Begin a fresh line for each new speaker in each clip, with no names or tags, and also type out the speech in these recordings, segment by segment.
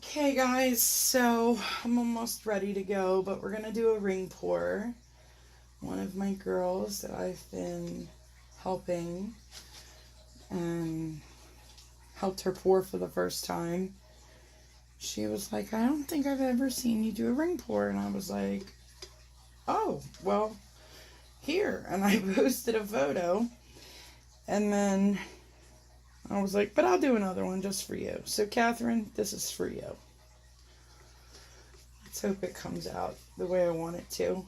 Okay guys, so I'm almost ready to go, but we're going to do a ring pour. One of my girls that I've been helping and helped her pour for the first time, she was like, I don't think I've ever seen you do a ring pour. And I was like, oh, well, here. And I posted a photo, and then I was like, but I'll do another one just for you. So Catherine, this is for you. Let's hope it comes out the way I want it to.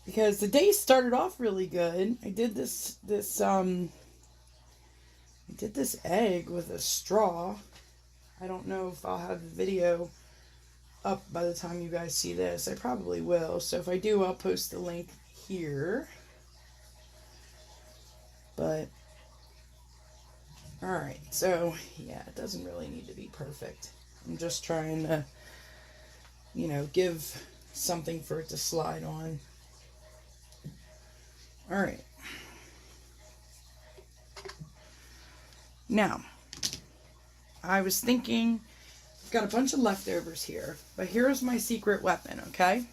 Because the day started off really good. I did this egg with a straw. I don't know if I'll have the video up by the time you guys see this. I probably will. So if I do, I'll post the link here. But, alright, so, yeah, it doesn't really need to be perfect. I'm just trying to, give something for it to slide on. Alright. Now, I was thinking, I've got a bunch of leftovers here, but here's my secret weapon, okay?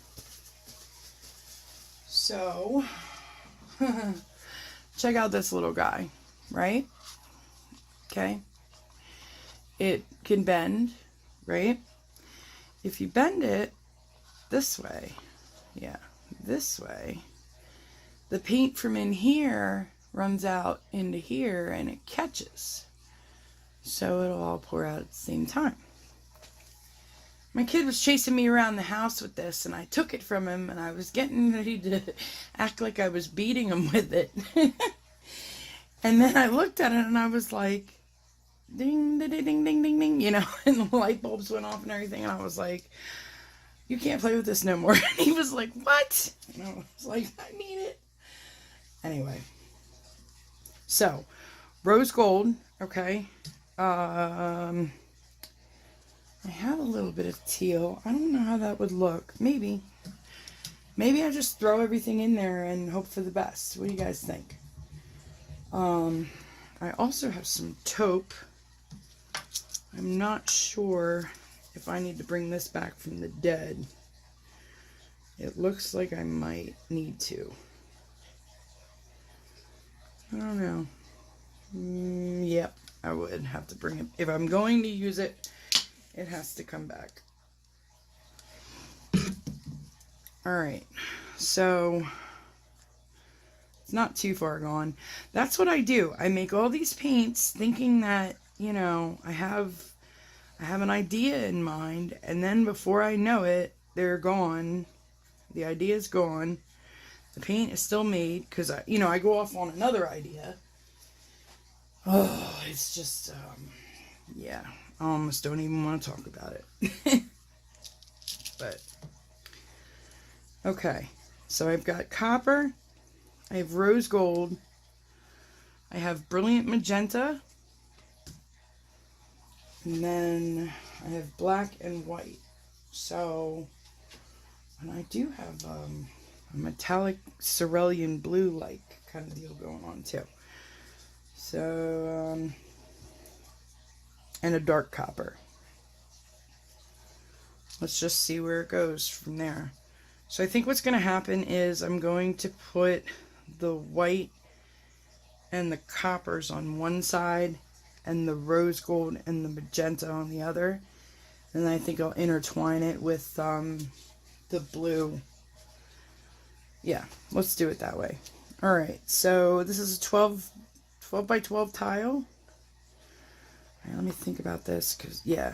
So, check out this little guy, right? Okay. It can bend, right? If you bend it this way, this way, the paint from in here runs out into here and it catches. So it'll all pour out at the same time. My kid was chasing me around the house with this, and I took it from him, and I was getting ready to act like I was beating him with it. And then I looked at it, and I was like, ding, ding, ding, ding, ding, ding, and the light bulbs went off and everything, and I was like, you can't play with this no more. And he was like, what? And I was like, I need it. Anyway. So, rose gold, okay. I have a little bit of teal. I don't know how that would look. Maybe I just throw everything in there and hope for the best. What do you guys think? I also have some taupe. I'm not sure if I need to bring this back from the dead. It looks like I might need to. I don't know. Yep, I would have to bring it. If I'm going to use it, it has to come back. Alright, so it's not too far gone. That's what I do. I make all these paints thinking that, I have an idea in mind, and then before I know it, they're gone. The idea's gone. The paint is still made, because I go off on another idea. Oh, it's just, yeah. I almost don't even want to talk about it. But, okay. So I've got copper. I have rose gold. I have brilliant magenta. And then I have black and white. So, and I do have a metallic cerulean blue-like kind of deal going on too. So, and a dark copper. Let's just see where it goes from there. So I think what's going to happen is I'm going to put the white and the coppers on one side and the rose gold and the magenta on the other. And I think I'll intertwine it with the blue. Yeah, let's do it that way. Alright, so this is a 12 by 12 tile. Alright, let me think about this, because, yeah.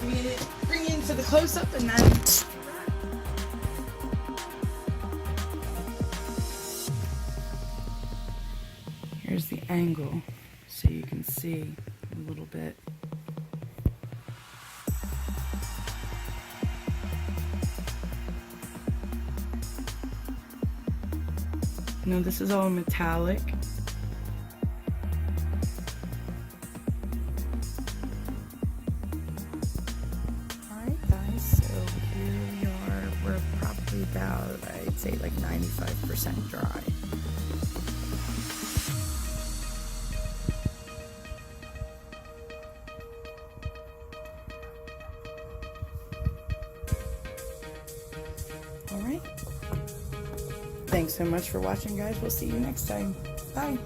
bring it into the close-up and then here's the angle so you can see a little bit. Now this is all metallic. Alright guys, so here we are. We're probably about, I'd say like 95% dry. Alright. Thanks so much for watching, guys. We'll see you next time. Bye.